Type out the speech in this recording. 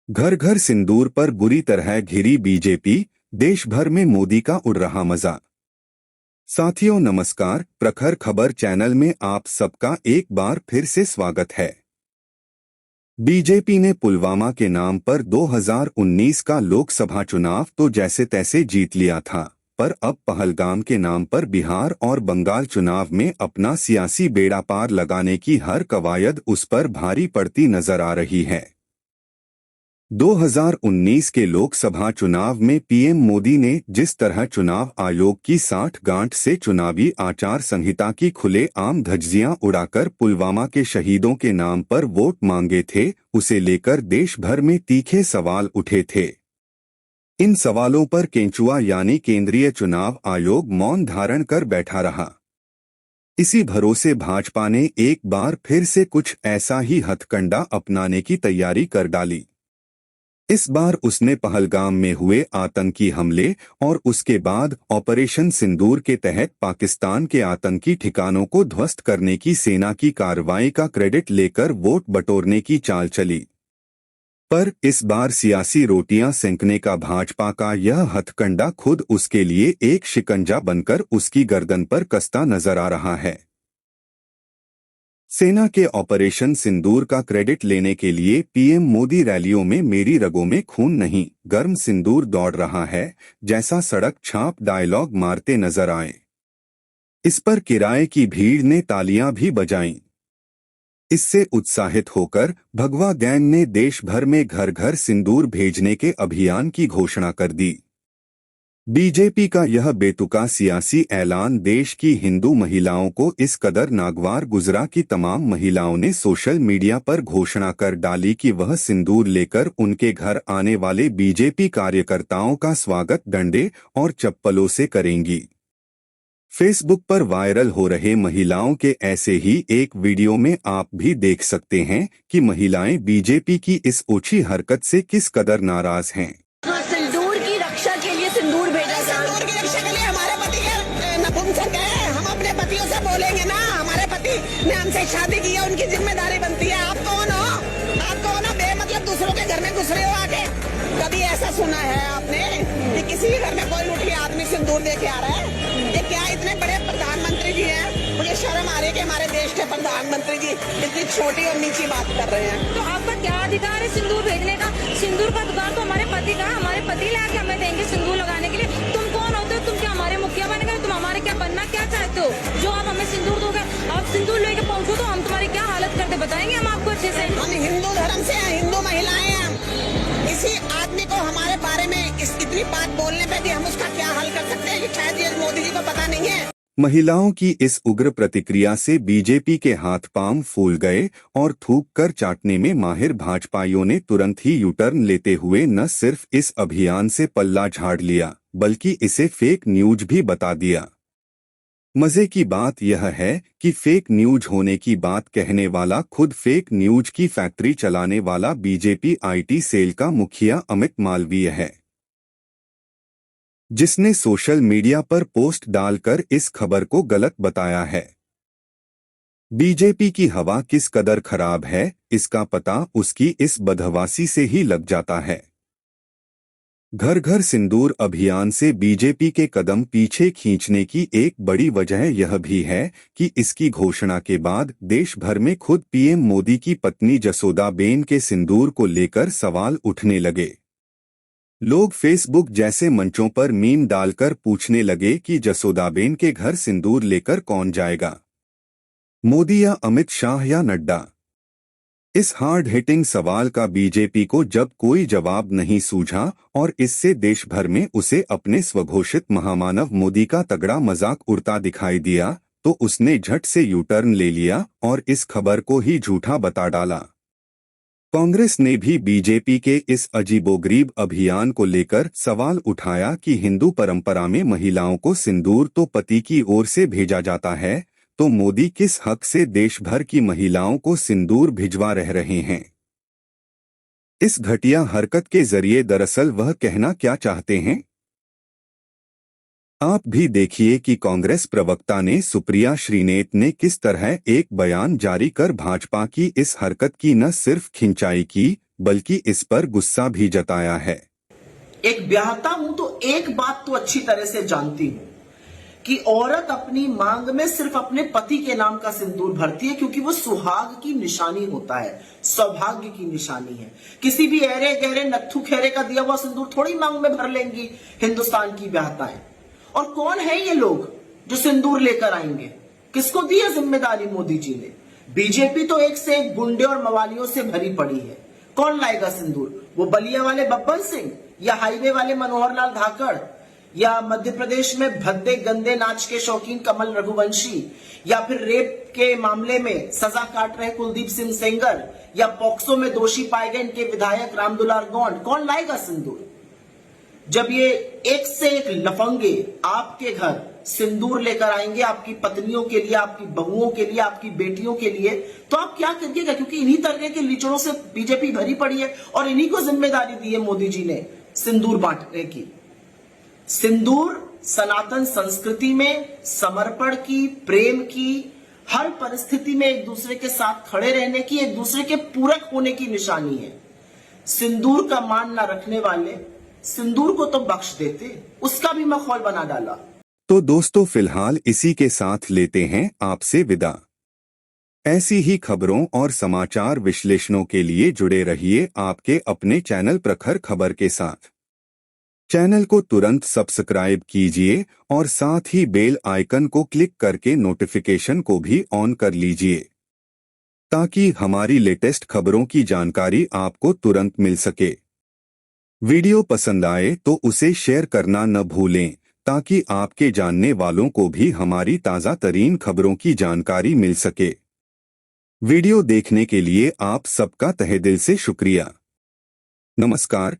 घर घर सिंदूर पर बुरी तरह घिरी बीजेपी, देश भर में मोदी का उड़ रहा मजा। साथियों नमस्कार, प्रखर खबर चैनल में आप सबका एक बार फिर से स्वागत है। बीजेपी ने पुलवामा के नाम पर 2019 का लोकसभा चुनाव तो जैसे तैसे जीत लिया था, पर अब पहलगाम के नाम पर बिहार और बंगाल चुनाव में अपना सियासी बेड़ा पार लगाने की हर कवायद उस पर भारी पड़ती नजर आ रही है। 2019 के लोकसभा चुनाव में पीएम मोदी ने जिस तरह चुनाव आयोग की 60 गांठ से चुनावी आचार संहिता की खुलेआम धज्जियां उड़ाकर पुलवामा के शहीदों के नाम पर वोट मांगे थे, उसे लेकर देश भर में तीखे सवाल उठे थे। इन सवालों पर केंचुआ यानी केंद्रीय चुनाव आयोग मौन धारण कर बैठा रहा। इसी भरोसे भाजपा ने एक बार फिर से कुछ ऐसा ही हथकंडा अपनाने की तैयारी कर डाली। इस बार उसने पहलगाम में हुए आतंकी हमले और उसके बाद ऑपरेशन सिंदूर के तहत पाकिस्तान के आतंकी ठिकानों को ध्वस्त करने की सेना की कार्रवाई का क्रेडिट लेकर वोट बटोरने की चाल चली। पर इस बार सियासी रोटियां सेंकने का भाजपा का यह हथकंडा खुद उसके लिए एक शिकंजा बनकर उसकी गर्दन पर कसता नजर आ रहा है। सेना के ऑपरेशन सिंदूर का क्रेडिट लेने के लिए पीएम मोदी रैलियों में मेरी रगों में खून नहीं, गर्म सिंदूर दौड़ रहा है जैसा सड़क छाप डायलॉग मारते नजर आए। इस पर किराए की भीड़ ने तालियां भी बजाईं। इससे उत्साहित होकर भगवा गैंग ने देश भर में घर घर सिंदूर भेजने के अभियान की घोषणा कर दी। बीजेपी का यह बेतुका सियासी ऐलान देश की हिंदू महिलाओं को इस कदर नागवार गुजरा कि तमाम महिलाओं ने सोशल मीडिया पर घोषणा कर डाली कि वह सिंदूर लेकर उनके घर आने वाले बीजेपी कार्यकर्ताओं का स्वागत डंडे और चप्पलों से करेंगी। फेसबुक पर वायरल हो रहे महिलाओं के ऐसे ही एक वीडियो में आप भी देख सकते हैं कि महिलाएं बीजेपी की इस ओछी हरकत से किस कदर नाराज हैं। सिंदूर की रक्षा के लिए सिंदूर भेजा जाए। सिंदूर की रक्षा के लिए हमारे पति के नपुंसक है, हम अपने पतियों से बोलेंगे ना, हमारे पति ने हमसे शादी की है, उनकी जिम्मेदारी बनती है। आप कौन हो? आप कौन हो? बेमतलब दूसरों के घर में घुस रहे हो आके। कभी ऐसा सुना है आपने कि किसी के घर में कोई उठ के आदमी सिंदूर दे के आ रहा है? ये क्या इतने बड़े प्रधानमंत्री जी हैं, मुझे शर्म आ रही है कि हमारे देश के प्रधानमंत्री जी इतनी छोटी और नीची बात कर रहे हैं। तो आपका क्या अधिकार है सिंदूर भेजने का? सिंदूर का अधिकार तो हमारे पति का, हमारे पति लाके हमें देंगे सिंदूर लगाने के लिए। तुम कौन होते हो? तुम क्या हमारे मुखिया बन गए? तुम हमारे क्या बनना क्या चाहते हो जो आप हमें सिंदूर दोगे? आप सिंदूर लेके पहुंचो तो हम तुम्हारी क्या हालत करते बताएंगे हम आपको अच्छे से। हम हिंदू धर्म से हैं, हिंदू महिलाएं हैं। इसी आदमी को हमारे बारे में इतनी बात बोलने पे भी हम उसका क्या हल कर सकते हैं कि शायद ये मोदी जी को पता नहीं है। महिलाओं की इस उग्र प्रतिक्रिया से बीजेपी के हाथ पांव फूल गए और थूक कर चाटने में माहिर भाजपाइयों ने तुरंत ही यूटर्न लेते हुए न सिर्फ इस अभियान से पल्ला झाड़ लिया, बल्कि इसे फेक न्यूज भी बता दिया। मजे की बात यह है कि फेक न्यूज होने की बात कहने वाला खुद फेक न्यूज की फैक्ट्री चलाने वाला बीजेपी आईटी सेल का मुखिया अमित मालवीय है, जिसने सोशल मीडिया पर पोस्ट डालकर इस खबर को गलत बताया है। बीजेपी की हवा किस कदर खराब है, इसका पता उसकी इस बदहवासी से ही लग जाता है। घर घर सिंदूर अभियान से बीजेपी के कदम पीछे खींचने की एक बड़ी वजह यह भी है कि इसकी घोषणा के बाद देश भर में खुद पीएम मोदी की पत्नी जसोदाबेन के सिंदूर को लेकर सवाल उठने लगे। लोग फेसबुक जैसे मंचों पर मीम डालकर पूछने लगे कि जसोदाबेन के घर सिंदूर लेकर कौन जाएगा, मोदी या अमित शाह या नड्डा? इस हार्ड हिटिंग सवाल का बीजेपी को जब कोई जवाब नहीं सूझा और इससे देश भर में उसे अपने स्वघोषित महामानव मोदी का तगड़ा मजाक उड़ता दिखाई दिया, तो उसने झट से यूटर्न ले लिया और इस खबर को ही झूठा बता डाला। कांग्रेस ने भी बीजेपी के इस अजीबोगरीब अभियान को लेकर सवाल उठाया कि हिंदू परंपरा में महिलाओं को सिंदूर तो पति की ओर से भेजा जाता है, तो मोदी किस हक से देश भर की महिलाओं को सिंदूर भिजवा रहे हैं। इस घटिया हरकत के जरिए दरअसल वह कहना क्या चाहते हैं? आप भी देखिए कि कांग्रेस प्रवक्ता ने सुप्रिया श्रीनेत ने किस तरह एक बयान जारी कर भाजपा की इस हरकत की न सिर्फ खिंचाई की, बल्कि इस पर गुस्सा भी जताया है। एक ब्याहता हूं तो एक बात तो अच्छी तरह से जानती हूं कि औरत अपनी मांग में सिर्फ अपने पति के नाम का सिंदूर भरती है, क्योंकि वो सुहाग की निशानी होता है, सौभाग्य की निशानी है। किसी भी ऐरे गहरे नत्थु खेरे का दिया हुआ सिंदूर थोड़ी मांग में भर लेंगी हिंदुस्तान की ब्याहताएं। और कौन है ये लोग जो सिंदूर लेकर आएंगे? किसको दी है जिम्मेदारी मोदी जी ने? बीजेपी तो एक से एक गुंडे और मवालियों से भरी पड़ी है। कौन लाएगा सिंदूर? वो बलिया वाले बब्बर सिंह, या हाईवे वाले मनोहर लाल धाकड़, या मध्य प्रदेश में भद्दे गंदे नाच के शौकीन कमल रघुवंशी, या फिर रेप के मामले में सजा काट रहे कुलदीप सिंह सेंगर, या पॉक्सो में दोषी पाए गए इनके विधायक रामदुलार गौंड? कौन लाएगा सिंदूर? जब ये एक से एक लफंगे आपके घर सिंदूर लेकर आएंगे आपकी पत्नियों के लिए, आपकी बहुओं के लिए, आपकी बेटियों के लिए, तो आप क्या करिएगा? क्योंकि इन्हीं तरह के लीचड़ों से बीजेपी भरी पड़ी है और इन्हीं को जिम्मेदारी दी है मोदी जी ने सिंदूर बांटने की। सिंदूर सनातन संस्कृति में समर्पण की, प्रेम की, हर परिस्थिति में एक दूसरे के साथ खड़े रहने की, एक दूसरे के पूरक होने की निशानी है। सिंदूर का मान ना रखने वाले सिंदूर को तो बख्श देते, उसका भी मखौल बना डाला। तो दोस्तों, फिलहाल इसी के साथ लेते हैं आपसे विदा। ऐसी ही खबरों और समाचार विश्लेषणों के लिए जुड़े रहिए आपके अपने चैनल प्रखर खबर के साथ। चैनल को तुरंत सब्सक्राइब कीजिए और साथ ही बेल आइकन को क्लिक करके नोटिफिकेशन को भी ऑन कर लीजिए, ताकि हमारी लेटेस्ट खबरों की जानकारी आपको तुरंत मिल सके। वीडियो पसंद आए तो उसे शेयर करना न भूलें, ताकि आपके जानने वालों को भी हमारी ताज़ा तरीन खबरों की जानकारी मिल सके। वीडियो देखने के लिए आप सबका तहे दिल से शुक्रिया। नमस्कार।